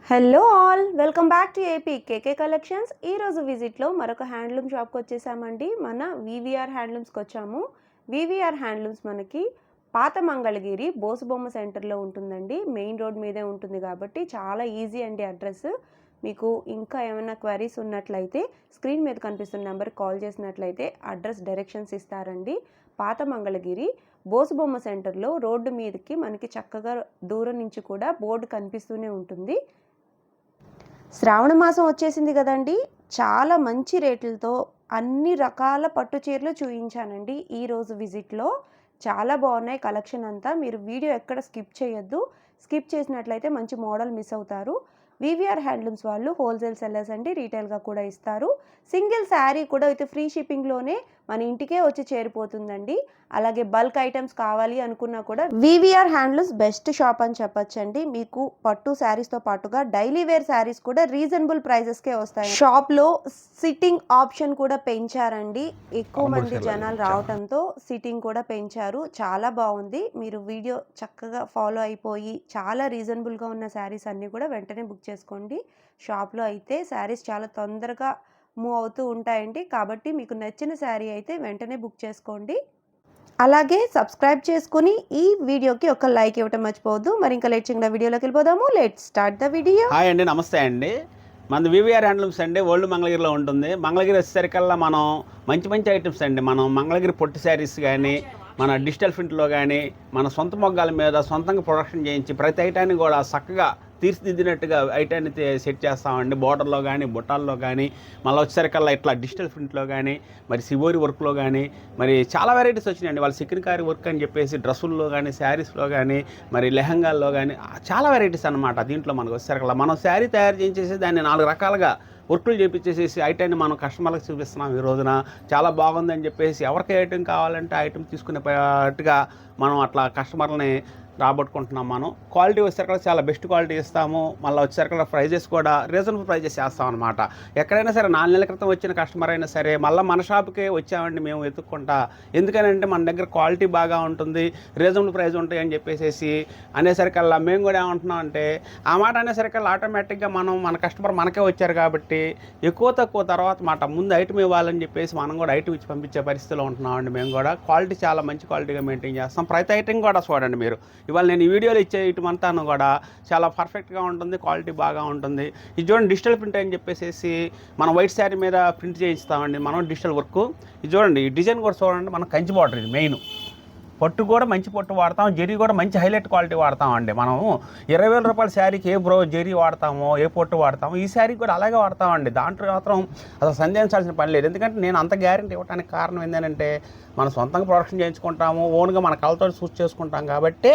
Hello all, welcome back to AP KK collections. ఈరోజు విజిట్లో మరొక handloom షాప్కి వచ్చేసామండి. మన వివిఆర్ హ్యాండ్లూమ్స్కి వచ్చాము. వివిఆర్ హ్యాండ్లూమ్స్ మనకి పాత మంగళగిరి బోసుబొమ్మ సెంటర్లో ఉంటుందండి. మెయిన్ రోడ్ మీదే ఉంటుంది కాబట్టి చాలా ఈజీ అండి అడ్రస్. మీకు ఇంకా ఏమైనా క్వైరీస్ ఉన్నట్లయితే స్క్రీన్ మీద కనిపిస్తున్న నెంబర్కి కాల్ చేసినట్లయితే అడ్రస్ డైరెక్షన్స్ ఇస్తారండి. పాత మంగళగిరి బోసుబొమ్మ సెంటర్లో రోడ్డు మీదకి మనకి చక్కగా దూరం నుంచి కూడా బోర్డు కనిపిస్తూనే ఉంటుంది. శ్రావణ మాసం వచ్చేసింది కదండి. చాలా మంచి రేట్లతో అన్ని రకాల పట్టు చీరలు చూపించానండి ఈరోజు విజిట్లో. చాలా బాగున్నాయి కలెక్షన్ అంతా. మీరు వీడియో ఎక్కడ స్కిప్ చేయొద్దు. స్కిప్ చేసినట్లయితే మంచి మోడల్ మిస్ అవుతారు. వివిఆర్ హ్యాండ్లూమ్స్ వాళ్ళు హోల్సేల్ సెల్లర్స్ అండి, రీటైల్గా కూడా ఇస్తారు. సింగిల్ శారీ కూడా విత్ ఫ్రీ షిప్పింగ్లోనే మన ఇంటికే వచ్చి చేరిపోతుందండి. అలాగే బల్క్ ఐటమ్స్ కావాలి అనుకున్నా కూడా వివిఆర్ హ్యాండ్లూమ్స్ బెస్ట్ షాప్ అని చెప్పొచ్చండి. మీకు పట్టు శారీస్తో పాటుగా డైలీ వేర్ శారీస్ కూడా రీజనబుల్ ప్రైజెస్కే వస్తాయి. షాప్లో సిట్టింగ్ ఆప్షన్ కూడా పెంచారండి. ఎక్కువ మంది జనాలు రావడంతో సిట్టింగ్ కూడా పెంచారు. చాలా బాగుంది. మీరు వీడియో చక్కగా ఫాలో అయిపోయి చాలా రీజనబుల్గా ఉన్న శారీస్ అన్నీ కూడా వెంటనే బుక్ చేసుకోండి. షాప్లో అయితే శారీస్ చాలా తొందరగా మూవ్ అవుతూ ఉంటాయండి. కాబట్టి మీకు నచ్చిన శారీ అయితే వెంటనే బుక్ చేసుకోండి. అలాగే సబ్స్క్రైబ్ చేసుకుని ఈ వీడియోకి ఒక లైక్ ఇవ్వటం మర్చిపోవద్దు. మరి ఇంకా లేట్ చేయకుండా వీడియోలోకి వెళ్ళిపోదాము. Let's start the video. Hi అండి, నమస్తే అండి. మన వివిఆర్ హ్యాండ్లూమ్స్ అండి, ఓల్డ్ మంగళగిరిలో ఉంటుంది. మంగళగిరి వచ్చేసరికల్లా మనం మంచి ఐటమ్స్ అండి. మనం మంగళగిరి పొట్టి శారీస్ కానీ, మన డిజిటల్ ప్రింట్లో కానీ, మన సొంత మొగ్గాల మీద సొంతంగా ప్రొడక్షన్ చేయించి ప్రతి ఐటాన్ని కూడా చక్కగా తీర్చిదిద్దినట్టుగా ఐటాన్ని సెట్ చేస్తామండి. బోర్డర్లో కానీ, బుట్టాల్లో కానీ, మళ్ళీ వచ్చేసరికల్లా ఇట్లా డిజిటల్ ప్రింట్లో కానీ, మరి సివోరి వర్క్లో కానీ, మరి చాలా వెరైటీస్ వచ్చినాయండి. వాళ్ళు సికిన్కారీ వర్క్ అని చెప్పేసి డ్రెస్సుల్లో కానీ, శారీస్లో కానీ, మరి లెహంగాల్లో కానీ చాలా వెరైటీస్ అనమాట. దీంట్లో మనకు వచ్చేసరికల్లా మనం శారీ తయారు చేసేసి దాన్ని 4 రకాలుగా వర్కులు చేపించేసేసి ఐటెంని మనం కస్టమర్లకు చూపిస్తున్నాం ఈ రోజున. చాలా బాగుందని చెప్పేసి ఎవరికి ఐటెం కావాలంటే ఐటెం తీసుకునేట్టుగా మనం అట్లా కస్టమర్లని రాబట్టుకుంటున్నాం. మనం క్వాలిటీ వచ్చేసరికి చాలా బెస్ట్ క్వాలిటీ ఇస్తాము. మళ్ళీ వచ్చేసరికి ప్రైజెస్ కూడా రీజనబుల్ ప్రైజెస్ చేస్తాం అనమాట. ఎక్కడైనా సరే 4 నెలల క్రితం వచ్చిన కస్టమర్ అయినా సరే మళ్ళీ మన షాప్కే వచ్చామండి మేము వెతుక్కుంటా. ఎందుకనంటే మన దగ్గర క్వాలిటీ బాగా ఉంటుంది, రీజనబుల్ ప్రైస్ ఉంటాయి అని చెప్పేసి అనేసరికల్లా మేము కూడా ఏమంటున్నాం అంటే, ఆ మాట అనేసరికల్లా ఆటోమేటిక్గా మన కస్టమర్ మనకే వచ్చారు కాబట్టి ఎక్కువ తక్కువ తర్వాత మాట ముందు ఐటమ్ ఇవ్వాలని చెప్పేసి మనం కూడా ఐటమ్ ఇచ్చి పంపించే పరిస్థితిలో ఉంటున్నామండి. మేము కూడా క్వాలిటీ చాలా మంచి క్వాలిటీగా మెయింటైన్ చేస్తాం. ప్రతి ఐటమ్ కూడా చూడండి మీరు. ఇవాళ నేను ఈ వీడియోలో ఇచ్చే ఇటు అంతాను కూడా చాలా పర్ఫెక్ట్గా ఉంటుంది, క్వాలిటీ బాగా ఉంటుంది. ఇది చూడండి డిజిటల్ ప్రింట్ అని చెప్పేసి మనం వైట్ శారీ మీద ప్రింట్ చేయిస్తామండి మనం డిజిటల్ వర్క్. ఇది చూడండి ఈ డిజైన్ కూడా చూడండి, మనం కంచి బార్డర్ ఇది మెయిన్. పట్టు కూడా మంచి పట్టు వాడతాం, జరీ కూడా మంచి హైలైట్ క్వాలిటీ వాడతామండి. మనము 20,000 రూపాయల శారీకి ఏ జరీ వాడతామో, ఏ పొట్టు వాడతామో ఈ శారీ కూడా అలాగే వాడతామండి. దాంట్లో మాత్రం అసలు సందేహించాల్సిన పని లేదు. ఎందుకంటే నేను అంత గ్యారెంటీ ఇవ్వడానికి కారణం ఏంటంటే మనం సొంతంగా ప్రొడక్షన్ చేయించుకుంటాము, ఓన్గా మన కళ్ళతో చూస్ చేసుకుంటాం కాబట్టి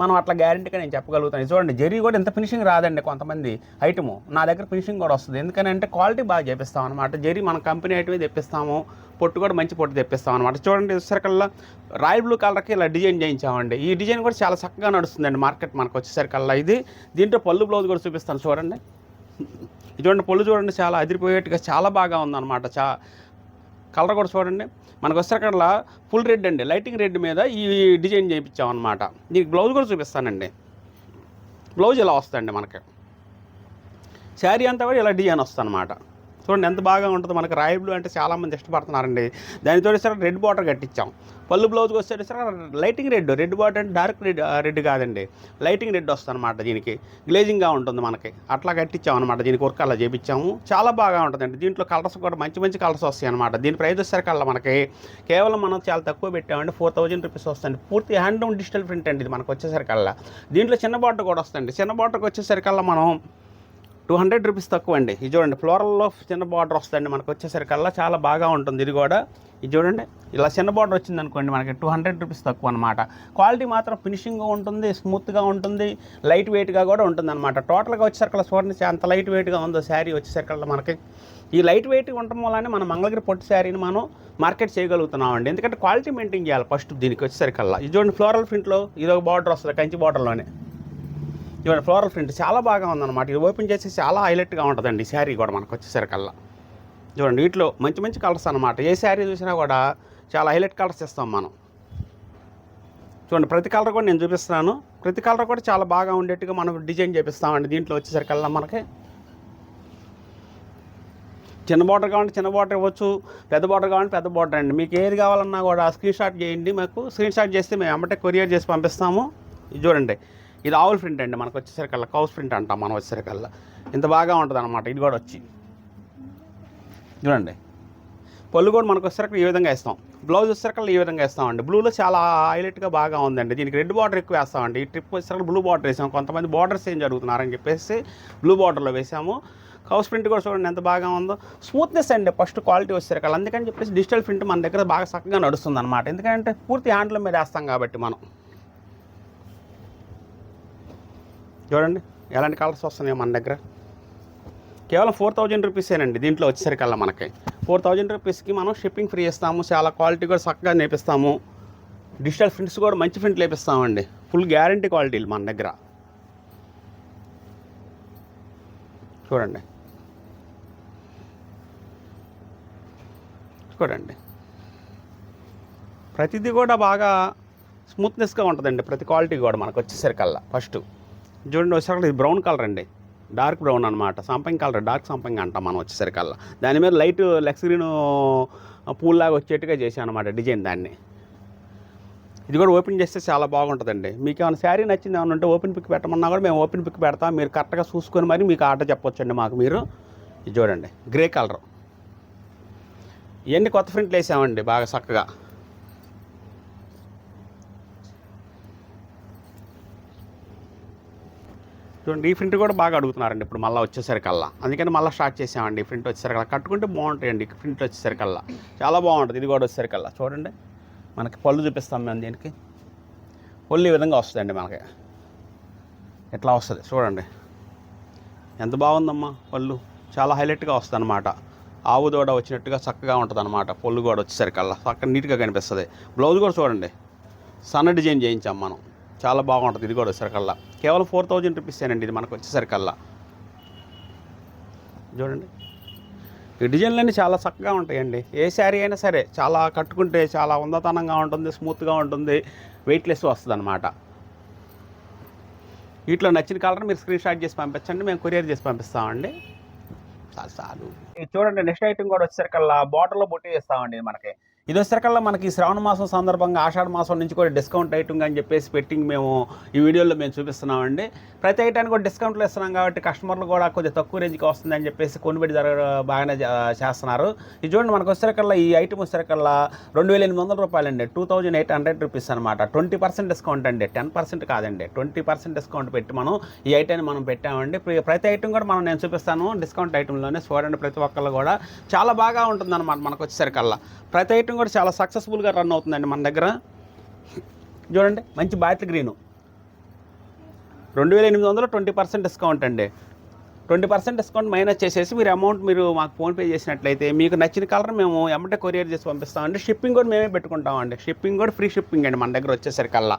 మనం అట్లా గ్యారెంటీగా నేను చెప్పగలుగుతాను. చూడండి జరీ కూడా ఎంత ఫినిషింగ్ రాదండి. కొంతమంది ఐటము నా దగ్గర ఫినిషింగ్ కూడా వస్తుంది. ఎందుకంటే క్వాలిటీ బాగా చేపిస్తాం అనమాట. జరీ మన కంపెనీ ఐటమే తెప్పిస్తాము, పొట్టు కూడా మంచి పొట్టు తెప్పిస్తాం అనమాట. చూడండి వచ్చేసరికల్లా రాయల్ బ్లూ కలర్కి ఇలా డిజైన్ చేయించామండి. ఈ డిజైన్ కూడా చాలా చక్కగా నడుస్తుందండి మార్కెట్ మనకు వచ్చేసరికల్లా. ఇది దీంట్లో పళ్ళు బ్లౌజ్ కూడా చూపిస్తాను చూడండి. చూడండి పళ్ళు చూడండి, చాలా అదిరిపోయేట్టుగా చాలా బాగా ఉందన్నమాట. కలర్ కూడా చూడండి మనకు వచ్చేసరికల్లా ఫుల్ రెడ్ అండి, లైటింగ్ రెడ్ మీద ఈ డిజైన్ చేయించాం అనమాట. దీనికి బ్లౌజ్ కూడా చూపిస్తానండి. బ్లౌజ్ ఇలా వస్తుందండి మనకి. శారీ అంతా కూడా ఇలా డిజైన్ వస్తుంది అనమాట. చూడండి ఎంత బాగా ఉంటుంది మనకి. రాయల్ బ్లూ అంటే చాలామంది ఇష్టపడుతున్నారండి. దానితో సరే రెడ్ బార్డర్ కట్టించాం. పళ్ళు బ్లౌజ్కి వస్తే లైటింగ్ రెడ్ బార్డర్ అంటే డార్క్ రెడ్ కాదండి, లైటింగ్ రెడ్ వస్తుంది అనమాట. దీనికి గ్లేజింగ్గా ఉంటుంది మనకి. అట్లా కట్టించాం అనమాట. దీనికి వర్క్ అలా చేయించాము. చాలా బాగా ఉంటుందండి. దీంట్లో కలర్స్ కూడా మంచి కలర్స్ వస్తాయి అనమాట. దీని ప్రైస్ వచ్చేసరికల్లా మనకి కేవలం మనం చాలా తక్కువ పెట్టామండి, 4,000 రూపీస్ వస్తుంది. పూర్తి హ్యాండ్లూమ్ డిజిటల్ ప్రింట్ అండి ఇది మనకు వచ్చేసరికల్లా. దీంట్లో చిన్న బార్డర్ కూడా వస్తుంది. చిన్న బార్డర్కి వచ్చేసరికల్లా మనం 200 రూపీస్ తక్కువ అండి. ఇది చూడండి ఫ్లోరల్లో చిన్న బార్డర్ వస్తుందండి మనకు వచ్చేసరికల్లా. చాలా బాగా ఉంటుంది ఇది కూడా. ఇది చూడండి ఇలా చిన్న బార్డర్ వచ్చింది అనుకోండి మనకి 200 రూపీస్ తక్కువ అనమాట. క్వాలిటీ మాత్రం ఫినిషింగ్గా ఉంటుంది, స్మూత్గా ఉంటుంది, లైట్ వెయిట్గా కూడా ఉంటుంది అనమాట. టోటల్గా వచ్చేసరికల్లా చూడండి అంత లైట్ వెయిట్గా ఉందో శారీ వచ్చేసరికల్లా మనకి. ఈ లైట్ వెయిట్గా ఉండటం వల్లనే మన మంగళగిరి పొట్టి శారీని మనం మార్కెట్ చేయగలుగుతున్నామండి. ఎందుకంటే క్వాలిటీ మెయింటైన్ చేయాలి ఫస్ట్ దీనికి వచ్చేసరికల్లా. ఇది చూడండి ఫ్లోరల్ ప్రింట్లో ఇదొక బార్డర్ వస్తుంది, కంచి బార్డర్లోనే. ఇవాళ ఫ్లోరల్ ప్రింట్ చాలా బాగా ఉందన్నమాట. ఇది ఓపెన్ చేసి చాలా హైలైట్గా ఉంటుందండి ఈ శారీ కూడా మనకు వచ్చేసరికల్లా. చూడండి వీటిలో మంచి కలర్స్ అనమాట. ఏ శారీ చూసినా కూడా చాలా హైలైట్ కలర్స్ ఇస్తాం మనం. చూడండి ప్రతి కలర్ కూడా నేను చూపిస్తున్నాను. ప్రతి కలర్ కూడా చాలా బాగా ఉండేట్టుగా మనం డిజైన్ చేపిస్తామండి. దీంట్లో వచ్చేసరికల్లా మనకి చిన్న బార్డర్ కావాలంటే చిన్న బార్డర్ ఇవ్వచ్చు, పెద్ద బార్డర్ కావాలంటే పెద్ద బార్డర్ అండి. మీకు ఏది కావాలన్నా కూడా స్క్రీన్ షాట్ చేయండి. మాకు స్క్రీన్ షాట్ చేస్తే మేము వెంబటే కొరియర్ చేసి పంపిస్తాము. ఇది చూడండి, ఇది ఆవుల ప్రింట్ అండి. మనకు వచ్చేసరికల్లా కౌస్ ప్రింట్ అంటాం మనం. వచ్చేసరికల్లా ఇంత బాగా ఉంటుంది అనమాట. ఇది కూడా వచ్చి చూడండి, పళ్ళు కూడా మనకు వచ్చేసరికి ఈ విధంగా వేస్తాం. బ్లౌజ్ వచ్చేసరికి ఈ విధంగా వేస్తామండి. బ్లూలో చాలా హైలైట్గా బాగా ఉందండి. దీనికి రెడ్ బార్డర్ ఎక్కువ వేస్తామండి. ఈ ట్రిప్ వచ్చేసరికి బ్లూ బార్డర్ వేసాము. కొంతమంది బార్డర్స్ ఏం జరుగుతున్నారని చెప్పేసి బ్లూ బార్డర్లో వేసాము. కౌస్ ప్రింట్ కూడా చూడండి ఎంత బాగా ఉందో. స్మూత్నెస్ అండి ఫస్ట్ క్వాలిటీ వచ్చేసరికి. అందుకని చెప్పేసి డిజిటల్ ప్రింట్ మన దగ్గర బాగా చక్కగా నడుస్తుంది అనమాట. ఎందుకంటే పూర్తి హ్యాండ్లూమ్ మీద వేస్తాం కాబట్టి మనం. చూడండి ఎలాంటి కలర్స్ వస్తున్నాయో మన దగ్గర. కేవలం 4000 రూపీసేనండి. దీంట్లో వచ్చేసరికల్లా మనకి 4000 రూపీస్కి మనం షిప్పింగ్ ఫ్రీ ఇస్తాము. చాలా క్వాలిటీ కూడా చక్కగా నేపిస్తాము. డిజిటల్ ప్రింట్స్ కూడా మంచి ప్రింట్లు వేపిస్తామండి. ఫుల్ గ్యారంటీ క్వాలిటీలు మన దగ్గర. చూడండి చూడండి ప్రతిదీ కూడా బాగా స్మూత్నెస్గా ఉంటుందండి. ప్రతి క్వాలిటీ కూడా మనకు వచ్చేసరికల్లా. ఫస్ట్ చూడండి వచ్చేసరికి ఇది బ్రౌన్ కలర్ అండి, డార్క్ బ్రౌన్ అనమాట. సంపంగి కలర్, డార్క్ సంపంగి అంటాం మనం వచ్చేసరికల్లా. దాని మీద లైట్ లెక్స్ గ్రీన్ పూల్లాగా వచ్చేట్టుగా చేశాను అనమాట డిజైన్ దాన్ని. ఇది కూడా ఓపెన్ చేస్తే చాలా బాగుంటుందండి. మీకు ఏమైనా శారీ నచ్చింది ఏమైనా ఉంటే ఓపెన్ పిక్ పెట్టమన్నా కూడా మేము ఓపెన్ పిక్ పెడతాం. మీరు కరెక్ట్గా చూసుకొని మరి మీకు ఆర్డర్ చెప్పొచ్చండి మాకు మీరు. ఇది చూడండి గ్రే కలర్. ఇవన్నీ కొత్త ప్రింట్లు వేసామండి బాగా చక్కగా. చూడండి ఈ ప్రింట్ కూడా బాగా అడుగుతున్నారండి ఇప్పుడు మళ్ళీ వచ్చేసరికల్లా. అందుకని మళ్ళీ స్టార్ట్ చేసామండి. ఈ ప్రింట్ వచ్చేసరికల్లా కట్టుకుంటే బాగుంటాయండి. ప్రింట్ వచ్చేసరికల్లా చాలా బాగుంటుంది. ఇది కూడా వచ్చేసరికల్లా చూడండి మనకి పళ్ళు చూపిస్తాం మేము. దీనికి పళ్ళు ఈ విధంగా వస్తుందండి మనకి. ఎట్లా వస్తుంది చూడండి ఎంత బాగుందమ్మా. పళ్ళు చాలా హైలైట్గా వస్తుంది అనమాట. ఆవు దూడ వచ్చినట్టుగా చక్కగా ఉంటుంది అనమాట. పళ్ళు కూడా వచ్చేసరికల్లా చక్కగా నీట్గా కనిపిస్తుంది. బ్లౌజ్ కూడా చూడండి సన్న డిజైన్ చేయించాం మనం. చాలా బాగుంటుంది. ఇది కూడా వచ్చేసరికల్లా కేవలం 4000 రూపీసేనండి ఇది మనకు వచ్చేసరికల్లా. చూడండి ఈ డిజైన్లన్నీ చాలా చక్కగా ఉంటాయండి. ఏ శారీ అయినా సరే చాలా కట్టుకుంటే చాలా ఉందతనంగా ఉంటుంది, స్మూత్గా ఉంటుంది, వెయిట్లెస్ వస్తుంది అనమాట. వీటిలో నచ్చిన కలర్ మీరు స్క్రీన్ షాట్ చేసి పంపించండి, మేము కొరియర్ చేసి పంపిస్తామండి. చాలు ఇది చూడండి. నెక్స్ట్ ఐటమ్ కూడా వచ్చేసరికల్లా బార్డర్లో బొట్టి వేస్తామండి మనకి. ఇది వచ్చేసరికల్లా మనకి శ్రావణ మాసం సందర్భంగా ఆషాఢ మాసం నుంచి కూడా డిస్కౌంట్ ఐటమ్ అని చెప్పేసి పెట్టి మేము ఈ వీడియోలో మేము చూపిస్తున్నామండి. ప్రతి ఐటానికి కూడా డిస్కౌంట్లు ఇస్తున్నాం కాబట్టి కస్టమర్లు కూడా కొద్దిగా తక్కువ రేంజ్కి వస్తుందని చెప్పేసి కొనుబడి బాగానే చేస్తున్నారు. ఇది చూడండి మనకు వచ్చేసరికల్లా ఈ ఐటమ్ వచ్చేసరికల్లా 2800 రూపాయలండి. 2800 రూపీస్ అనమాట. 20% డిస్కౌంట్ అండి, 10% కాదండి, 20% డిస్కౌంట్ పెట్టి మనం ఈ ఐటాన్ని మనం పెట్టామండి. ప్రతి ఐటమ్ కూడా మనం నేను చూపిస్తాను డిస్కౌంట్ ఐటెంలోనే. చూడండి ప్రతి ఒక్కళ్ళు కూడా చాలా బాగా ఉంటుందన్నమాట మనకు వచ్చేసరికల్లా. ప్రతి ఐటమ్ కూడా చాలా సక్సెస్ఫుల్గా రన్ అవుతుందండి మన దగ్గర. చూడండి మంచి బాటిల్ గ్రీను 2800, 20% డిస్కౌంట్ అండి. 20% డిస్కౌంట్ మైనస్ చేసేసి మీరు అమౌంట్ మీరు మాకు ఫోన్పే చేసినట్లయితే మీకు నచ్చిన కలర్ మేము ఎమ్మటే కొరియర్ చేసి పంపిస్తామండి. షిప్పింగ్ కూడా మేమే పెట్టుకుంటామండి. షిప్పింగ్ కూడా ఫ్రీ షిప్పింగ్ అండి మన దగ్గర వచ్చేసరికల్లా.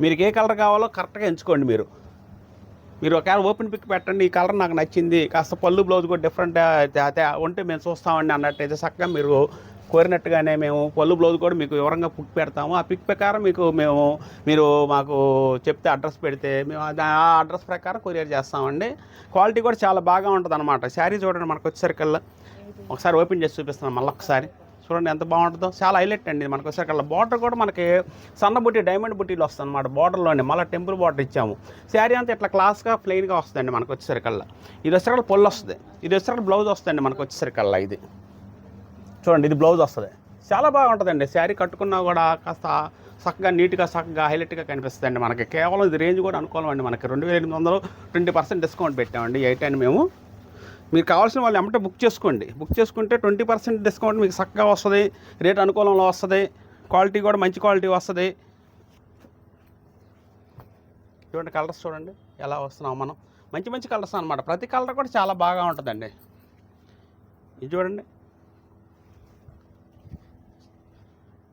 మీకు ఏ కలర్ కావాలో కరెక్ట్గా ఎంచుకోండి. మీరు ఒకవేళ ఓపెన్ పిక్ పెట్టండి, ఈ కలర్ నాకు నచ్చింది, కాస్త పళ్ళు బ్లౌజ్ కూడా డిఫరెంట్ ఉంటే మేము చూస్తామండి అన్నట్టయితే చక్కగా మీరు కోరినట్టుగానే మేము పళ్ళు బ్లౌజ్ కూడా మీకు వివరంగా పిక్ పెడతాము. ఆ పిక్ ప్రకారం మీరు మాకు చెప్తే అడ్రస్ పెడితే మేము ఆ అడ్రస్ ప్రకారం కొరియర్ చేస్తామండి. క్వాలిటీ కూడా చాలా బాగా ఉంటుంది అనమాట. శారీ చూడండి మనకు వచ్చేసరికల్లా ఒకసారి ఓపెన్ చేసి చూపిస్తున్నాం మళ్ళీ ఒకసారి. చూడండి ఎంత బాగుంటుందో. చాలా హైలైట్ అండి మనకు వచ్చేసరికల్లా. బార్డర్ కూడా మనకి సన్న బుట్టి, డైమండ్ బుట్టీలు వస్తుంది అనమాట బార్డర్లోనే. మళ్ళీ టెంపుల్ బార్డర్ ఇచ్చాము. శారీ అంతా ఇట్లా క్లాస్గా ప్లెయిన్గా వస్తుందండి మనకు వచ్చేసరికల్లా. ఇది వచ్చేసరికి పళ్ళు వస్తుంది, ఇది వచ్చేసరికి బ్లౌజ్ వస్తుందండి మనకు వచ్చేసరికల్లా. ఇది చూడండి ఇది బ్లౌజ్ వస్తుంది. చాలా బాగుంటుందండి. శారీ కట్టుకున్నా కూడా కాస్త చక్కగా నీట్గా చక్కగా హైలైట్గా కనిపిస్తుందండి మనకి. కేవలం ఇది రేంజ్ కూడా అనుకోవాలి అండి మనకి. 2800, 20% డిస్కౌంట్ పెట్టామండి ఈ ఐటాన్ని మేము. మీరు కావాల్సిన వాళ్ళు ఎమ్మటే బుక్ చేసుకోండి. బుక్ చేసుకుంటే 20% డిస్కౌంట్ మీకు చక్కగా వస్తుంది, రేట్ అనుకూలంలో వస్తుంది, క్వాలిటీ కూడా మంచి క్వాలిటీ వస్తుంది. చూడండి కలర్స్ చూడండి ఎలా వస్తున్నాం మనం. మంచి మంచి కలర్స్ అనమాట. ప్రతి కలర్ కూడా చాలా బాగా ఉంటుందండి. ఇది చూడండి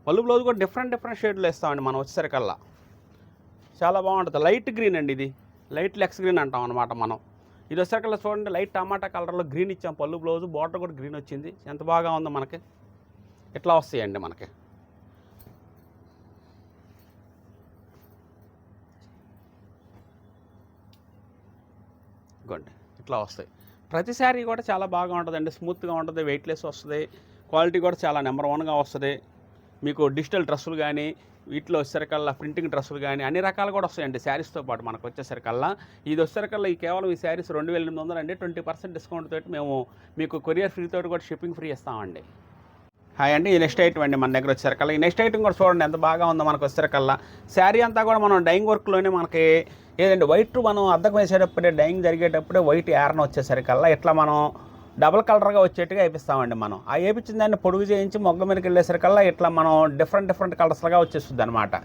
పళ్ళు బ్లౌజ్ కూడా డిఫరెంట్ షేడ్లు వేస్తామండి మనం వచ్చేసరికల్లా. చాలా బాగుంటుంది. లైట్ గ్రీన్ అండి ఇది, లైట్ లెక్స్ గ్రీన్ అంటాం అనమాట మనం. ఇది వచ్చేసరికల్లా చూడండి లైట్ టమాటా కలర్లో గ్రీన్ ఇచ్చాం. పళ్ళు బ్లౌజ్ బార్డర్ కూడా గ్రీన్ వచ్చింది. ఎంత బాగా ఉందో మనకి. ఎట్లా వస్తాయండి మనకి. ఇదిగోండి ఇట్లా వస్తాయి. ప్రతి శారీ కూడా చాలా బాగా ఉంటుందండి, స్మూత్గా ఉంటుంది, వెయిట్లెస్ వస్తుంది, క్వాలిటీ కూడా చాలా నెంబర్ 1గా వస్తుంది. మీకు డిజిటల్ డ్రెస్సులు కానీ వీటిలో వచ్చేసరికల్లా ప్రింటింగ్ డ్రెస్సులు కానీ అన్ని రకాలు కూడా వస్తాయండి శారీస్తో పాటు మనకు వచ్చేసరికల్లా. ఇది వచ్చేసరికల్లా ఈ కేవలం ఈ శారీస్ 2800 అండి. 20% డిస్కౌంట్ తోటి మేము మీకు కొరియర్ ఫ్రీ తోటి కూడా షిప్పింగ్ ఫ్రీ ఇస్తామండి. హాయ్ అండి, ఈ నెక్స్ట్ ఐటమ్ అండి మన దగ్గర వచ్చేసరికల్లా. ఈ నెక్స్ట్ ఐటమ్ కూడా చూడండి ఎంత బాగా ఉందో మనకు వచ్చేసరికల్లా. శారీ అంతా కూడా మనం డైయింగ్ వర్క్లోనే మనకి ఏదండి వైట్ మనం అద్దకం వేసేటప్పుడే డైయింగ్ జరిగేటప్పుడే వైట్ యారన వచ్చేసరికల్లా ఇట్లా మనం డబుల్ కలర్గా వచ్చేట్టుగా వేపిస్తామండి. మనం ఆ వేపించిన దాన్ని పొడుగు చేయించి మొగ్గ మీదకి వెళ్ళేసరికల్లా ఇట్లా మనం డిఫరెంట్ కలర్స్గా వచ్చేస్తుంది అనమాట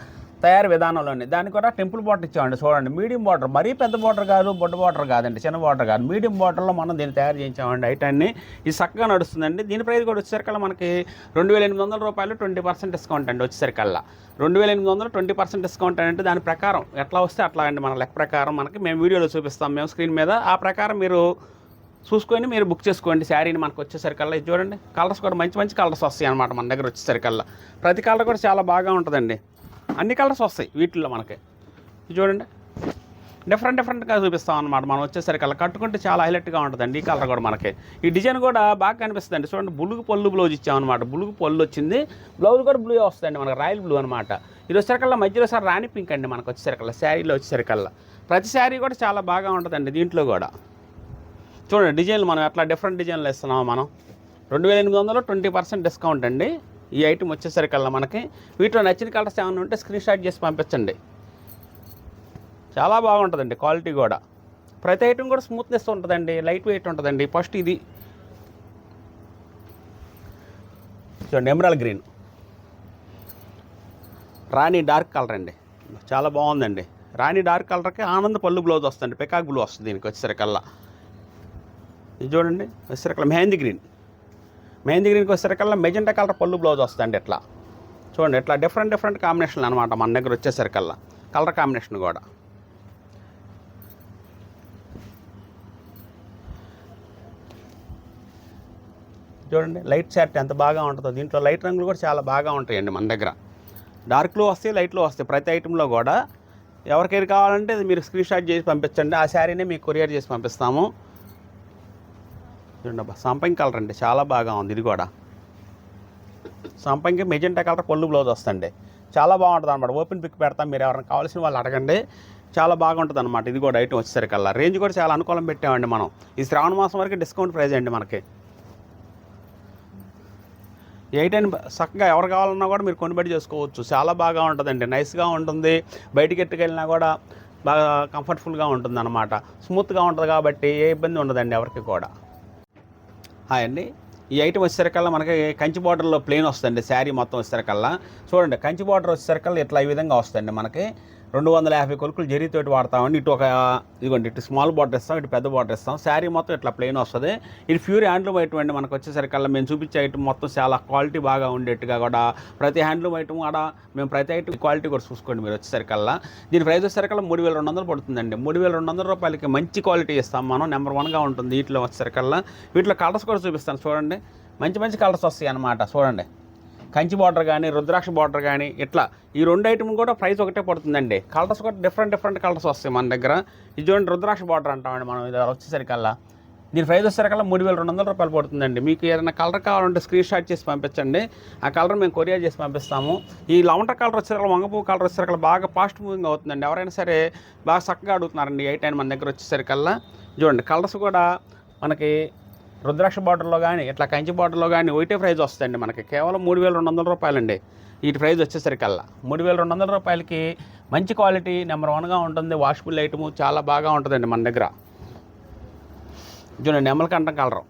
తయారు విధానంలోనే. దానికి కూడా టెంపుల్ బార్డర్ ఇచ్చామండి. చూడండి మీడియం బార్డర్, మరీ పెద్ద బార్డర్ కాదు, బొడ్డ బార్డర్ కాదండి, చిన్న బార్డర్ కాదు, మీడియం బార్డర్లో మనం దీన్ని తయారు చేయించామండి. ఐటాన్ని ఇది చక్కగా నడుస్తుందండి. దీని ప్రైస్ కూడా వచ్చేసరికల్లా మనకి 2800 రూపాయలు, 20% డిస్కౌంట్ అండి. వచ్చేసరికల్లా 2800 20% డిస్కౌంట్ అంటే దాని ప్రకారం ఎట్లా వస్తే అట్లా అండి. మన లెక్క ప్రకారం మనకి మేము వీడియోలో చూపిస్తాం మేము స్క్రీన్ మీద, ఆ ప్రకారం మీరు చూసుకొని మీరు బుక్ చేసుకోండి శారీని. మనకు వచ్చేసరికల్లా ఇది చూడండి, కలర్స్ కూడా మంచి కలర్స్ వస్తాయి అనమాట మన దగ్గర వచ్చేసరికల్లా. ప్రతి కలర్ కూడా చాలా బాగా ఉంటుందండి, అన్ని కలర్స్ వస్తాయి వీటిల్లో మనకి. ఇది చూడండి డిఫరెంట్గా చూపిస్తాం అనమాట మనం వచ్చేసరికల్లా. కట్టుకుంటే చాలా హైలైట్గా ఉంటుందండి ఈ కలర్ కూడా మనకి. ఈ డిజైన్ కూడా బాగా కనిపిస్తుందండి. చూడండి బులుగు పళ్ళు బ్లౌజ్ ఇచ్చామన్నమాట, బులుగు పళ్ళు వచ్చింది, బ్లౌజ్ కూడా బ్లూ వస్తుందండి మనకి, రాయల్ బ్లూ అనమాట. ఇది వచ్చేసరికల్లా మధ్యలో సార్ రాణి పింక్ అండి మనకు వచ్చేసరికల్లా శారీలో వచ్చేసరికల్లా. ప్రతి శారీ కూడా చాలా బాగా ఉంటుందండి దీంట్లో కూడా. చూడండి డిజైన్లు మనం ఎట్లా డిఫరెంట్ డిజైన్లు ఇస్తున్నాము మనం. 2800 20% డిస్కౌంట్ అండి ఈ ఐటమ్ వచ్చేసరికల్లా మనకి. వీటిలో నచ్చిన కలర్స్ ఏమైనా ఉంటే స్క్రీన్ షాట్ చేసి పంపించండి. చాలా బాగుంటుందండి క్వాలిటీ కూడా. ప్రతి ఐటమ్ కూడా స్మూత్నెస్ ఉంటుందండి, లైట్ వెయిట్ ఉంటుందండి. ఫస్ట్ ఇది చూడండి ఎమరాల్డ్ గ్రీన్, రాణి డార్క్ కలర్ అండి, చాలా బాగుందండి. రాణి డార్క్ కలర్కి ఆనంద్ పళ్ళు బ్లౌజ్ వస్తుంది, పెకాక్ బ్లూ వస్తుంది దీనికి వచ్చేసరికల్లా. ఇది చూడండి వచ్చేసరికల్లా మెహందీ గ్రీన్కి వచ్చేసరికల్లా మెజెంటా కలర్ పళ్ళు బ్లౌజ్ వస్తుంది. ఇట్లా చూడండి ఇట్లా డిఫరెంట్ కాంబినేషన్లు అనమాట మన దగ్గర వచ్చేసరికల్లా, కలర్ కాంబినేషన్ కూడా. చూడండి లైట్ షర్ట్ ఎంత బాగా ఉంటుందో. దీంట్లో లైట్ రంగులు కూడా చాలా బాగా ఉంటాయండి మన దగ్గర. డార్క్లో వస్తాయి, లైట్లో వస్తాయి ప్రతి ఐటెంలో కూడా. ఎవరికైనా కావాలంటే మీరు స్క్రీన్ షాట్ చేసి పంపించండి, ఆ శారీనే మీకు కొరియర్ చేసి పంపిస్తాము. చూడండి అబ్బా సంపంగి కలర్ అండి, చాలా బాగా ఉంది. ఇది కూడా సంపంగి మెజెంటా కలర్ పళ్ళు బ్లౌజ్ వస్తుంది, చాలా బాగుంటుంది అనమాట. ఓపెన్ పిక్ పెడతాం, మీరు ఎవరైనా కావాల్సిన వాళ్ళు అడగండి, చాలా బాగుంటుంది అనమాట. ఇది కూడా ఐటమ్ వచ్చేసరికల్లా రేంజ్ కూడా చాలా అనుకూలం పెట్టామండి మనం. ఈ శ్రావణ మాసం వరకు డిస్కౌంట్ ప్రైస్ అండి మనకి. ఈ ఐటమ్ చక్కగా ఎవరు కావాలన్నా కూడా మీరు కొనుబడి చేసుకోవచ్చు, చాలా బాగా ఉంటుందండి, నైస్గా ఉంటుంది. బయటికి ఎట్టుకెళ్ళినా కూడా బాగా కంఫర్టబుల్గా ఉంటుంది అనమాట, స్మూత్గా ఉంటుంది కాబట్టి ఏ ఇబ్బంది ఉండదండి ఎవరికి కూడా. హాయ్ అండి, ఈ ఐటమ్ వచ్చేసరికల్లా మనకి కంచి బార్డర్లో ప్లెయిన్ వస్తుంది శారీ మొత్తం వచ్చేసరికల్లా. చూడండి కంచి బార్డర్ వచ్చేసరికల్లా ఇట్లా ఈ విధంగా వస్తుంది మనకి. 250 కొలుకులు జరీతోటి వాడతామండి. ఇటు ఒక ఇదిగోండి ఇటు స్మాల్ బార్డర్ ఇస్తాం, ఇటు పెద్ద బార్డర్ ఇస్తాం. శారీ మొత్తం ఇట్లా ప్లెయిన్ వస్తుంది. ఇది ప్యూర్ హ్యాండ్లూమ్ ఐటమ్ అండి మనకు వచ్చేసరికల్లా. మేము చూపించే ఐటమ్ మొత్తం చాలా క్వాలిటీ బాగా ఉండేట్టుగా కూడా ప్రతి హ్యాండ్లూమ్ ఐటమ్ కూడా మేము ప్రతి ఐటమ్ క్వాలిటీ కూడా చూసుకోండి మీరు వచ్చేసరికల్లా. దీని ప్రైస్ వచ్చేసరికల్లా 3200 పడుతుందండి. 3200 రూపాయలకి మంచి క్వాలిటీ ఇస్తాం మనం, నెంబర్ 1గా ఉంటుంది వీటిలో వచ్చేసరికల్లా. వీటిలో కలర్స్ కూడా చూపిస్తాను చూడండి, మంచి కలర్స్ వస్తాయి అన్నమాట. చూడండి కంచి బార్డర్ కానీ రుద్రాక్ష బార్డర్ కానీ ఇట్లా ఈ రెండు ఐటమ్ కూడా ప్రైస్ ఒకటే పడుతుందండి. కలర్స్ కూడా డిఫరెంట్ కలర్స్ వస్తాయి మన దగ్గర. ఇది చూడండి రుద్రాక్ష బార్డర్ అంటామండి మనం. ఇది వచ్చేసరికల్లా దీని ప్రైస్ వచ్చేసరికల్లా 3200 రూపాయలు పడుతుందండి. మీకు ఏదైనా కలర్ కావాలంటే స్క్రీన్ షాట్ చేసి పంపించండి, ఆ కలర్ మేము కొరియర్ చేసి పంపిస్తాము. ఈ లవంటర్ కలర్ వచ్చేసరికల్లా వంగపూ కలర్ వచ్చేసరికల్లా బాగా ఫాస్ట్ మూవింగ్ అవుతుందండి. ఎవరైనా సరే బాగా చక్కగా అడుగుతున్నారండి ఈ ఐటమ్ మన దగ్గర వచ్చేసరికల్లా. చూడండి కలర్స్ కూడా మనకి రుద్రాక్ష బార్డర్లో కానీ ఇట్లా కంచి బార్డర్లో కానీ ఒకటే ప్రైస్ వస్తుందండి మనకి. కేవలం 3200 రూపాయలండి వీటి ప్రైస్ వచ్చేసరికల్లా. 3200 రూపాయలకి మంచి క్వాలిటీ నెంబర్ 1గా ఉంటుంది. వాషబుల్ ఐటము చాలా బాగా ఉంటుందండి మన దగ్గర. చూడండి నెమలకంఠం కలర్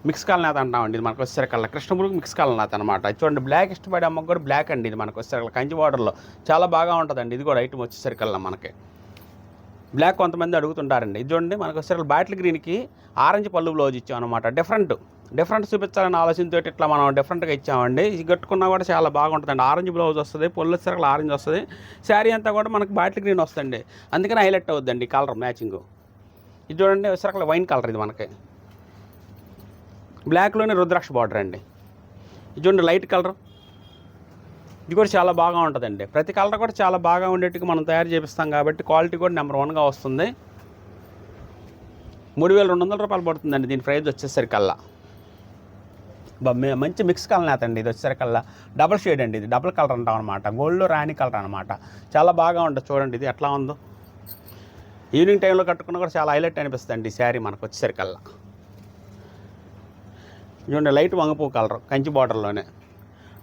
మిక్స్ కాలనాథ అంటామండి ఇది మనకు వచ్చేసరికల్లా. కృష్ణపురుగు మిక్స్ కాలనాథ అనమాట. చూడండి బ్లాక్ ఇష్టపడే అమ్మకు కూడా బ్లాక్ అండి ఇది మనకు వచ్చేసరికల్లా. కంచి బార్డర్లో చాలా బాగా ఉంటుందండి ఇది కూడా ఐటమ్ వచ్చేసరికల్లా మనకి. బ్లాక్ కొంతమంది అడుగుతుంటారండి. ఇది చూడండి మనకు వచ్చేసరికి బాటిల్ గ్రీన్కి ఆరెంజ్ పళ్ళు బ్లౌజ్ ఇచ్చాం అనమాట. డిఫరెంట్ చూపించాలని ఆలోచనతో ఇట్లా మనం డిఫరెంట్గా ఇచ్చామండి. ఇది కట్టుకున్నా కూడా చాలా బాగుంటుందండి. ఆరెంజ్ బ్లౌజ్ వస్తుంది, పళ్ళు వచ్చేసరికి ఆరెంజ్ వస్తుంది, శారీ అంతా కూడా మనకు బాటిల్ గ్రీన్ వస్తుంది, అందుకని హైలైట్ అవుద్దండి కలర్ మ్యాచింగ్. ఇది చూడండి వచ్చేసరికి వైన్ కలర్ ఇది మనకి. బ్లాక్లోనే రుద్రాక్ష బార్డర్ అండి. ఇది చూడండి లైట్ కలర్, ఇది కూడా చాలా బాగా ఉంటుందండి. ప్రతి కలర్ కూడా చాలా బాగా ఉండేట్టుగా మనం తయారు చేపిస్తాం కాబట్టి క్వాలిటీ కూడా నెంబర్ 1గా వస్తుంది. 3200 రూపాయలు పడుతుందండి దీని ప్రైస్ వచ్చేసరికల్లా. మంచి మిక్స్ కలర్ నేత అండి ఇది వచ్చేసరికల్లా. డబుల్ షేడ్ అండి, ఇది డబుల్ కలర్ అంటాం అనమాట, గోల్డ్ రాణి కలర్ అనమాట. చాలా బాగా ఉంటుంది చూడండి, ఇది ఎట్లా ఉందో. ఈవినింగ్ టైంలో కట్టుకున్నా కూడా చాలా హైలైట్ అనిపిస్తుంది అండి ఈ శారీ మనకు వచ్చేసరికల్లా. చూడండి లైట్ వంగపూ కలర్, కంచి బార్డర్లోనే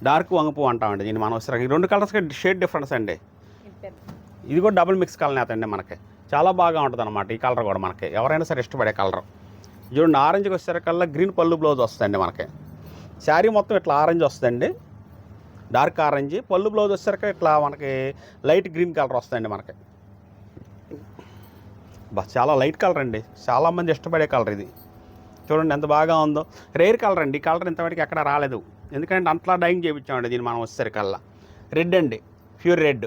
డార్క్ వంగపూ అంటామండి దీన్ని మనం వచ్చేసరికి. ఈ 2 కలర్స్కి షేడ్ డిఫరెన్స్ అండి. ఇది కూడా డబుల్ మిక్స్ కలర్ నేత అండి మనకి, చాలా బాగా ఉంటుంది అనమాట ఈ కలర్ కూడా మనకి, ఎవరైనా సరే ఇష్టపడే కలర్. చూడండి ఆరెంజ్కి వచ్చేసరికల్లా గ్రీన్ పళ్ళు బ్లౌజ్ వస్తుందండి మనకి. శారీ మొత్తం ఇట్లా ఆరెంజ్ వస్తుందండి, డార్క్ ఆరెంజ్. పళ్ళు బ్లౌజ్ వచ్చేసరికి ఇట్లా మనకి లైట్ గ్రీన్ కలర్ వస్తుందండి మనకి. చాలా లైట్ కలర్ అండి, చాలామంది ఇష్టపడే కలర్ ఇది. చూడండి ఎంత బాగా ఉందో, రేర్ కలర్ అండి. ఈ కలర్ ఇంతవరకు ఎక్కడ రాలేదు, ఎందుకంటే అంతలా డైయింగ్ చేయించామండి దీన్ని మనం వచ్చేసరికల్లా. రెడ్ అండి, ప్యూర్ రెడ్.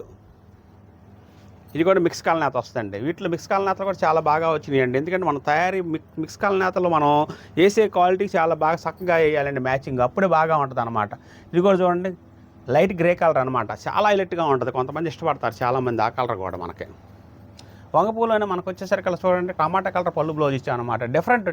ఇది కూడా మిక్స్ కాల నేత వస్తుందండి. వీటిలో మిక్స్ కాల నేతలు కూడా చాలా బాగా వచ్చినాయి అండి, ఎందుకంటే మనం తయారీ మిక్స్ కాల నేతలు మనం వేసే క్వాలిటీ చాలా బాగా చక్కగా వేయాలండి, మ్యాచింగ్ అప్పుడే బాగా ఉంటుంది అనమాట. ఇది కూడా చూడండి లైట్ గ్రే కలర్ అనమాట, చాలా హైలైట్గా ఉంటుంది, కొంతమంది ఇష్టపడతారు చాలామంది ఆ కలర్ కూడా మనకి. వంగపూలోనే మనకు వచ్చేసరికి చూడండి టమాటా కలర్ పళ్ళు బ్లౌజ్ ఇచ్చాం అనమాట.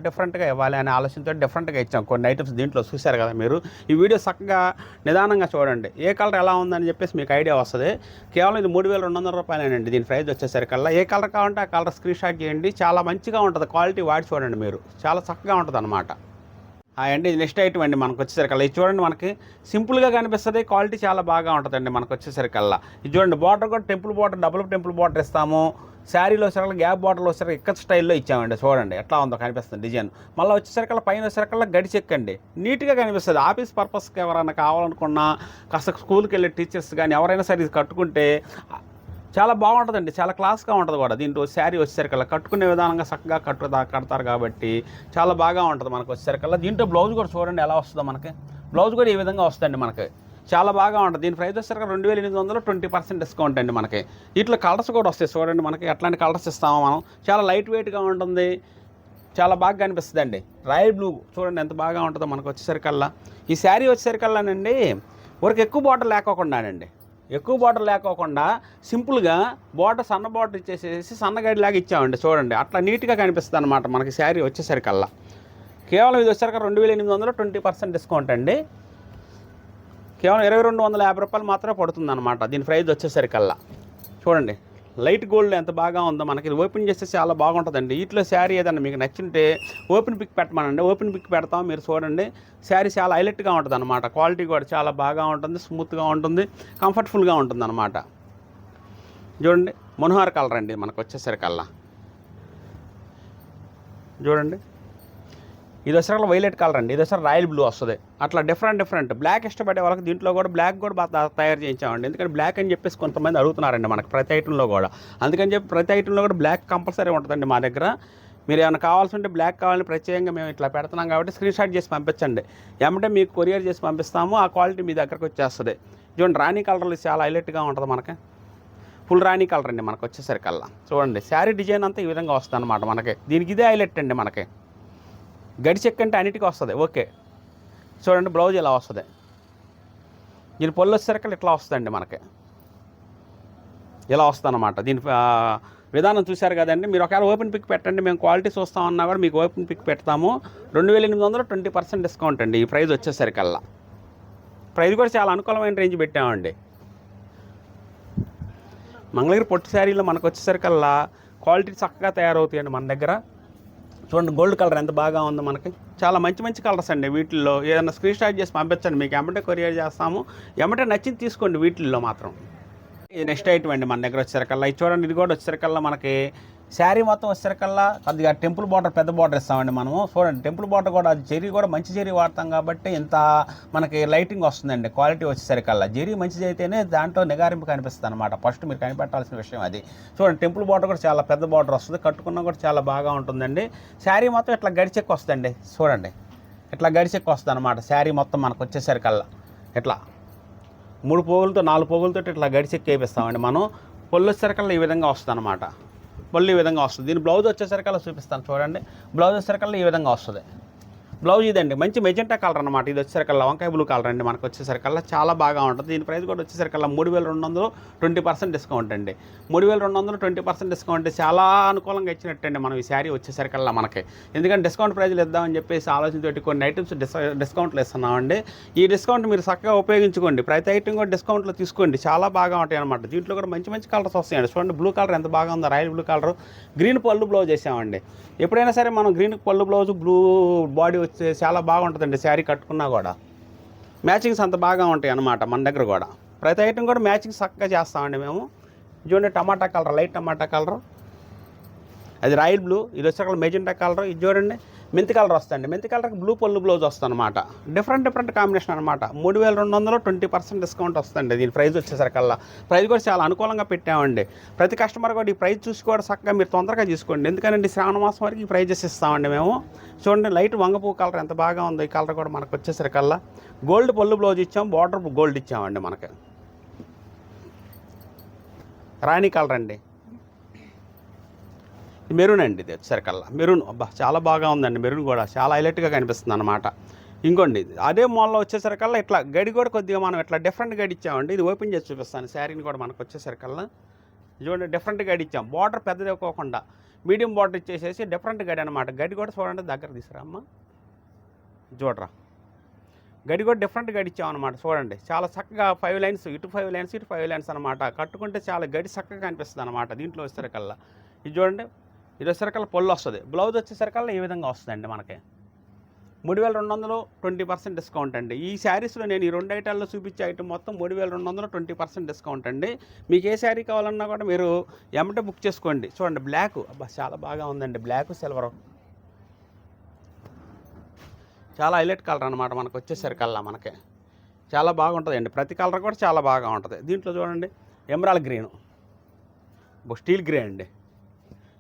డిఫరెంట్గా ఇవ్వాలి అనే ఆలోచనతో డిఫరెంట్గా ఇచ్చాం కొన్ని ఐటమ్స్. దీంట్లో చూశారు కదా మీరు, ఈ వీడియో చక్కగా నిదానంగా చూడండి, ఏ కలర్ ఎలా ఉందని చెప్పేసి మీకు ఐడియా వస్తుంది. కేవలం ఇది 3200 రూపాయలేనండి దీని ప్రైస్ వచ్చేసరికల్లా. ఏ కలర్ కావాలంటే ఆ కలర్ స్క్రీన్ షాట్ చేయండి, చాలా మంచిగా ఉంటుంది క్వాలిటీ, వాడి చూడండి మీరు, చాలా చక్కగా ఉంటుంది అనమాట. అండి ఇది నెక్స్ట్ ఐటమ్ అండి మనకు వచ్చేసరికల్లా. ఇది చూడండి మనకి సింపుల్గా కనిపిస్తుంది, క్వాలిటీ చాలా బాగా ఉంటుందండి మనకు వచ్చేసరికల్లా. ఇది చూడండి బార్డర్ కూడా temple border, double temple border ఇస్తాము. శారీలో వచ్చేసరికి గ్యాప్ బార్డర్లో వచ్చేసరికి ఇక్కత్ స్టైల్లో ఇచ్చామండి, చూడండి ఎట్లా ఉందో కనిపిస్తుంది డిజైన్. మళ్ళీ వచ్చేసరికల్లా పైన వచ్చేసరికల్లా గడి చెక్కండి, నీట్గా కనిపిస్తుంది. ఆఫీస్ పర్పస్కి ఎవరైనా కావాలనుకున్నా, కాస్త స్కూల్కి వెళ్ళే టీచర్స్ కానీ ఎవరైనా సరే ఇది కట్టుకుంటే చాలా బాగుంటుందండి, చాలా క్లాస్గా ఉంటుంది కూడా. దీంట్లో శారీ వచ్చేసరికల్లా కట్టుకునే విధానంగా చక్కగా కడతారు కాబట్టి చాలా బాగా ఉంటుంది మనకు వచ్చేసరికల్లా. దీంట్లో బ్లౌజ్ కూడా చూడండి ఎలా వస్తుందో మనకి, బ్లౌజ్ కూడా ఈ విధంగా వస్తుందండి మనకి, చాలా బాగా ఉంటుంది. దీని ప్రైస్ వచ్చేసరికి 2800, 20% డిస్కౌంట్ అండి మనకి. వీటిలో కలర్స్ కూడా వస్తాయి చూడండి మనకి, ఎట్లాంటి కలర్స్ ఇస్తామో మనం. చాలా లైట్ వెయిట్గా ఉంటుంది, చాలా బాగా కనిపిస్తుంది అండి. రాయల్ బ్లూ చూడండి ఎంత బాగా ఉంటుందో మనకు వచ్చేసరికల్లా. ఈ శారీ వచ్చేసరికల్లానండి ఊరికి ఎక్కువ బార్డర్ లేకోకుండానండి, ఎక్కువ బార్డర్ లేకోకుండా సింపుల్గా బార్డర్ సన్న బార్డర్ ఇచ్చేసేసి సన్నగడి లాగా ఇచ్చామండి చూడండి, అట్లా నీట్గా కనిపిస్తుంది అనమాట మనకి శారీ వచ్చేసరికల్లా. కేవలం ఇది వచ్చేసరికి 2800, 20% డిస్కౌంట్ అండి. కేవలం 2250 రూపాయలు మాత్రమే పడుతుంది అనమాట దీని ప్రైస్ వచ్చేసరికల్లా. చూడండి లైట్ గోల్డ్ ఎంత బాగా ఉందో మనకి, ఇది ఓపెన్ చేస్తే చాలా బాగుంటుందండి. వీటిలో శారీ ఏదన్నా మీకు నచ్చింటే ఓపెన్ పిక్ పెట్టమనండి, ఓపెన్ పిక్ పెడతాం, మీరు చూడండి. శారీ చాలా హైలైట్గా ఉంటుంది అనమాట, క్వాలిటీ కూడా చాలా బాగా ఉంటుంది, స్మూత్గా ఉంటుంది, కంఫర్టబుల్గా ఉంటుంది అనమాట. చూడండి మనోహర్ కలర్ అండి మనకు వచ్చేసరికల్లా. చూడండి ఇది వచ్చేసరికి వైలెట్ కలర్ అండి, ఇది వచ్చేసరికి రాయల్ బ్లూ వస్తుంది. అట్లా డిఫరెంట్ బ్లాక్ ఇష్టపడే వాళ్ళకి దీంట్లో కూడా బ్లాక్ కూడా బాగా తయారు చేయించామండి, ఎందుకంటే బ్లాక్ అని చెప్పేసి కొంతమంది అడుగుతున్నారండి మనకి ప్రతి ఐటెంలో కూడా. అందుకని చెప్పి ప్రతి ఐటెంలో కూడా బ్లాక్ కంపల్సరీ ఉంటుందండి మా దగ్గర. మీరు ఏమైనా కావాల్సి ఉంటే బ్లాక్ కావాలని ప్రత్యేకంగా మేము ఇట్లా పెడుతున్నాం కాబట్టి స్క్రీన్ షాట్ చేసి పంపించండి, ఏమంటే మీకు కొరియర్ చేసి పంపిస్తాము, ఆ క్వాలిటీ మీ దగ్గరకు వచ్చేస్తుంది. చూడండి రాణి కలర్లు చాలా హైలైట్గా ఉంటుంది మనకి, ఫుల్ రాణి కలర్ అండి మనకు వచ్చేసరికల్లా. చూడండి శారీ డిజైన్ అంతా ఈ విధంగా వస్తుంది అనమాట మనకి, దీనికి ఇదే హైలైట్ అండి మనకి. గడి చెక్ అంటే అన్నిటికీ వస్తుంది, ఓకే. చూడండి బ్లౌజ్ ఇలా వస్తుంది, దీని పళ్ళు వచ్చేసరికి ఇట్లా వస్తుందండి మనకి, ఇలా వస్తుంది అనమాట. దీని విధానం చూశారు కదండి. మీరు ఒకవేళ ఓపెన్ పిక్ పెట్టండి, మేము క్వాలిటీ చూస్తామన్నా కూడా మీకు ఓపెన్ పిక్ పెడతాము. 2800, 20% డిస్కౌంట్ అండి ఈ ప్రైస్ వచ్చేసరికల్లా. ప్రైస్ కూడా చాలా అనుకూలమైన రేంజ్ పెట్టామండి. మంగళగిరి పొట్టి శారీలో మనకు వచ్చేసరికల్లా క్వాలిటీ చక్కగా తయారవుతాయండి మన దగ్గర. చూడండి గోల్డ్ కలర్ ఎంత బాగా ఉందో మనకి, చాలా మంచి కలర్స్ అండి. వీటిల్లో ఏదైనా స్క్రీన్ షాట్ చేసి పంపించండి, మీకు ఎమ్మటే కొరియర్ చేస్తాము, ఎమ్మటే నచ్చింది తీసుకోండి వీటిల్లో మాత్రం. ఇది నెక్స్ట్ ఐటమ్ అండి మన దగ్గర వచ్చేసరికల్లా. ఇది చూడండి, ఇది కూడా వచ్చేసరికల్లా మనకి శారీ మొత్తం వచ్చేసరికల్లా కొద్దిగా టెంపుల్ బార్డర్, పెద్ద బార్డర్ ఇస్తామండి మనము. చూడండి టెంపుల్ బార్డర్ కూడా అది జరీ కూడా మంచి జరీ వాడతాం కాబట్టి ఇంత మనకి లైటింగ్ వస్తుందండి. క్వాలిటీ వచ్చేసరికల్లా జరీ మంచిది అయితేనే దాంట్లో నిగారింపు కనిపిస్తుంది అనమాట, ఫస్ట్ మీరు కనిపెట్టాల్సిన విషయం అది. చూడండి టెంపుల్ బార్డర్ కూడా చాలా పెద్ద బార్డర్ వస్తుంది, కట్టుకున్నా కూడా చాలా బాగా ఉంటుందండి. శారీ మొత్తం ఇట్లా గడిచెక్కి వస్తుందండి, చూడండి ఇట్లా గడిచెక్కి వస్తుంది అనమాట శారీ మొత్తం మనకు వచ్చేసరికల్లా. ఇట్లా 3 పోగులతో 4 పోగులతో ఇట్లా గడిచెక్కి వేపిస్తామండి మనం. పొల్లు వచ్చేసరికల్లా ఈ విధంగా వస్తుంది అనమాట, పొల్లు ఈ విధంగా వస్తుంది. దీని బ్లౌజ్ వచ్చేసరికల్లా చూపిస్తాను చూడండి, బ్లౌజ్ వచ్చేసరికల్లా ఈ విధంగా వస్తుంది. బ్లౌజ్ ఇదండి మంచి మెజెంటా కలర్ అనమాట. ఇది వచ్చేసరికల్లా వంకాయ బ్లూ కలర్ అండి. మనకు వచ్చేసరికల్లా చాలా బాగా ఉంటుంది. దీని ప్రైస్ కూడా వచ్చేసరికల్లా 3200 20% డిస్కౌంట్ అండి. 3200 20% డిస్కౌంట్ చాలా అనుకూలంగా ఇచ్చినట్టండి మనం ఈ శారీ వచ్చేసరికల్లా మనకి. ఎందుకంటే డిస్కౌంట్ ప్రైజ్లు ఇద్దామని చెప్పేసి ఆలోచనతోటి కొన్ని ఐటమ్స్ డిస్కౌంట్లు ఇస్తున్నామండి. ఈ డిస్కౌంట్ మీరు చక్కగా ఉపయోగించుకోండి. ప్రతి ఐటమ్ కూడా డిస్కౌంట్లో తీసుకోండి. చాలా బాగా ఉంటాయి అనమాట. దీంట్లో కూడా మంచి మంచి కలర్స్ వస్తాయండి. చూడండి బ్లూ కలర్ ఎంత బాగా ఉందో, రాయల్ బ్లూ కలర్. గ్రీన్ పళ్ళు బ్లౌజ్ వేసామండి. ఎప్పుడైనా సరే మనం గ్రీన్ పళ్ళు బ్లౌజ్ బ్లూ బాడీ వచ్చే చాలా బాగుంటుందండి. శారీ కట్టుకున్నా కూడా మ్యాచింగ్స్ అంత బాగా ఉంటాయి అన్నమాట మన దగ్గర కూడా. ప్రతి ఐటమ్ కూడా మ్యాచింగ్స్ చక్కగా చేస్తామండి మేము. చూడండి టమాటా కలర్, లైట్ టమాటా కలర్, అది రాయల్ బ్లూ. ఇది వచ్చే మెజెంటా కలర్. ఇది చూడండి మెంతి కలర్ వస్తుంది. మెంతి కలర్కి బ్లూ పళ్ళు బ్లౌజ్ వస్తుంది అనమాట. డిఫరెంట్ కాంబినేషన్ అనమాట. 3200 20% డిస్కౌంట్ వస్తుంది. దీని ప్రైస్ వచ్చేసరికల్లా ప్రైస్ కూడా చాలా అనుకూలంగా పెట్టామండి. ప్రతి కస్టమర్ కూడా ఈ ప్రైస్ చూసి కూడా చక్కగా మీరు తొందరగా తీసుకోండి. ఎందుకంటే శ్రావణ మాసం వరకు ఈ ప్రైజెస్ ఇస్తామండి మేము. చూడండి లైట్ వంగపూ కలర్ ఎంత బాగా ఉందో. ఈ కలర్ కూడా మనకు వచ్చేసరికల్లా గోల్డ్ పళ్ళు బ్లౌజ్ ఇచ్చాం, బార్డర్ గోల్డ్ ఇచ్చామండి. మనకి రాణి కలర్ అండి. మెరూన్ అండి. ఇది వచ్చేసరికల్లా మెరూన్. అబ్బా చాలా బాగా ఉందండి. మెరూన్ కూడా చాలా హైలైట్గా కనిపిస్తుంది అనమాట. ఇంకోండి అదే మాల్లో వచ్చేసరికల్లా ఇట్లా గడి కూడా కొద్దిగా మనం ఇట్లా డిఫరెంట్ గడి ఇచ్చామండి. ఇది ఓపెన్ చేసి చూపిస్తాను. శారీని కూడా మనకు వచ్చేసరికల్లా చూడండి డిఫరెంట్ గడి ఇచ్చాం. బార్డర్ పెద్దది ఇవ్వకుండా మీడియం బార్డర్ ఇచ్చేసేసి డిఫరెంట్ గడి అనమాట. గడి కూడా చూడండి దగ్గర తీసుకురామ్మా, చూడరా. గడి కూడా డిఫరెంట్ గడి ఇచ్చామన్నమాట. చూడండి చాలా చక్కగా 5 లైన్స్, ఇటు 5 లైన్స్, ఇటు 5 లైన్స్ అనమాట. కట్టుకుంటే చాలా గడి చక్కగా కనిపిస్తుంది అనమాట. దీంట్లో వచ్చేసరికల్లా ఇది చూడండి. ఇది వచ్చేసరికల్లా పళ్ళు వస్తుంది. బ్లౌజ్ వచ్చేసరికల్లా ఈ విధంగా వస్తుందండి మనకి. 3200 20% డిస్కౌంట్ అండి. ఈ శారీస్లో నేను ఈ 2 ఐటాల్లో చూపించే ఐటమ్ మొత్తం 3200 20% డిస్కౌంట్ అండి. మీకు ఏ శారీ కావాలన్నా కూడా మీరు ఎమ్మటే బుక్ చేసుకోండి. చూడండి బ్లాక్, అబ్బా చాలా బాగా ఉందండి. బ్లాక్ సిల్వర్ చాలా హైలైట్ కలర్ అనమాట. మనకు వచ్చేసరికల్లా మనకి చాలా బాగుంటుందండి. ప్రతి కలర్ కూడా చాలా బాగా ఉంటుంది. దీంట్లో చూడండి ఎమరాల్డ్ గ్రీను, స్టీల్ గ్రే అండి.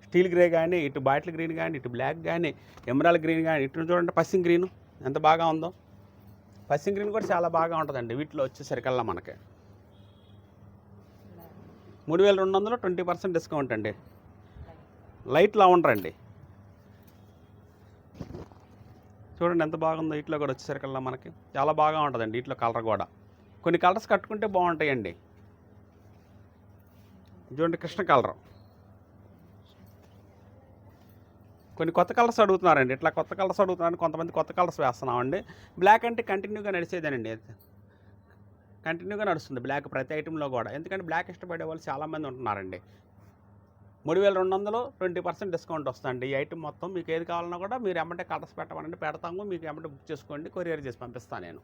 స్టీల్ గ్రే కానీ, ఇటు బాటిల్ గ్రీన్ కానీ, ఇటు బ్లాక్ కానీ, ఎమరాల్డ్ గ్రీన్ కానీ, ఇటు చూడండి పస్సింగ్ గ్రీను ఎంత బాగా ఉందో. పస్సింగ్ గ్రీన్ కూడా చాలా బాగా ఉంటుందండి. వీటిలో వచ్చేసరికల్లా మనకి 3200 20% డిస్కౌంట్ అండి. లైట్ లెవెండర్ అండి. చూడండి ఎంత బాగుందో. వీటిలో కూడా వచ్చేసరికల్లా మనకి చాలా బాగా ఉంటుందండి. వీటిలో కలర్ కూడా కొన్ని కలర్స్ కట్టుకుంటే బాగుంటాయండి. చూడండి కృష్ణ కలర్. కొన్ని కొత్త కలర్స్ అడుగుతున్నారండి. ఇట్లా కొత్త కలర్స్ అడుగుతున్నారని కొంతమంది కొత్త కలర్స్ వేస్తున్నామండి. బ్లాక్ అంటే కంటిన్యూగా నడిచేదేనండి. కంటిన్యూగా నడుస్తుంది బ్లాక్ ప్రతి ఐటెంలో కూడా. ఎందుకంటే బ్లాక్ ఇష్టపడే వాళ్ళు చాలామంది ఉంటున్నారండి. 3200 20% డిస్కౌంట్ వస్తుంది. ఈ ఐటమ్ మొత్తం మీకు ఏది కావాలన్నా కూడా మీరు ఎమ్మటే కలర్స్ పెట్టమనండి, పెడతాము. మీకు ఎమ్మటే బుక్ చేసుకోండి, కొరియర్ చేసి పంపిస్తాను నేను.